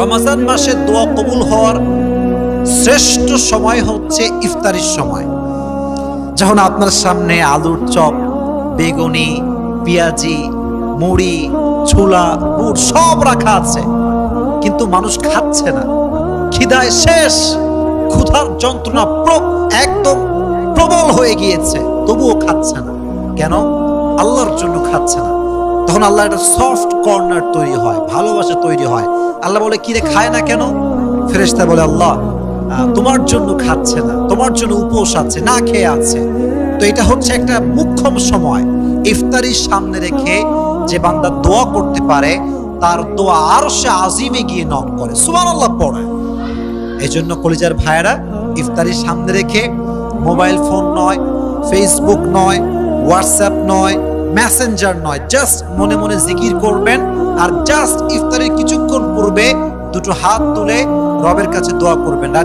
রমজান মাসে দোয়া কবুল হওয়ার শ্রেষ্ঠ সময় হচ্ছে ইফতারির সময়। যখন আপনার সামনে আলুর চপ, বেগুনি, পেঁয়াজি, মুড়ি, ছোলা, বুট সব রাখা আছে, কিন্তু মানুষ খাচ্ছে না, খিদায় শেষ, ক্ষুধার যন্ত্রণা একদম প্রবল হয়ে গিয়েছে, তবুও খাচ্ছে না। কেন? আল্লাহর জন্য খাচ্ছে না। তখন আল্লাহ একটা সফট কর্নার তৈরি হয়, ভালোবাসা তৈরি হয়। আল্লাহ বলে, কিরে খায় না কেন? ফেরেশতা বলে, আল্লাহ তোমার জন্য খাচ্ছে না, তোমার জন্য উপোস আছে, না খেয়ে আছে। তো এটা হচ্ছে একটা মুখ্যম সময়। ইফতারির সামনে রেখে যে বান্দা দোয়া করতে পারে, তার দোয়া আরশে আজিমে গিয়ে নক করে, সুবহানাল্লাহ পড়ে। এই জন্য কলিজার ভাইয়েরা, ইফতারির সামনে রেখে মোবাইল ফোন নয়, ফেসবুক নয়, হোয়াটসঅ্যাপ নয়, মেসেঞ্জার নয়, জাস্ট মনে মনে জিকির করবেন। আর জাস্ট ইফতারের কিছুক্ষণ পূর্বে দুটো হাত তুলে রবের কাছে দোয়া করবেন।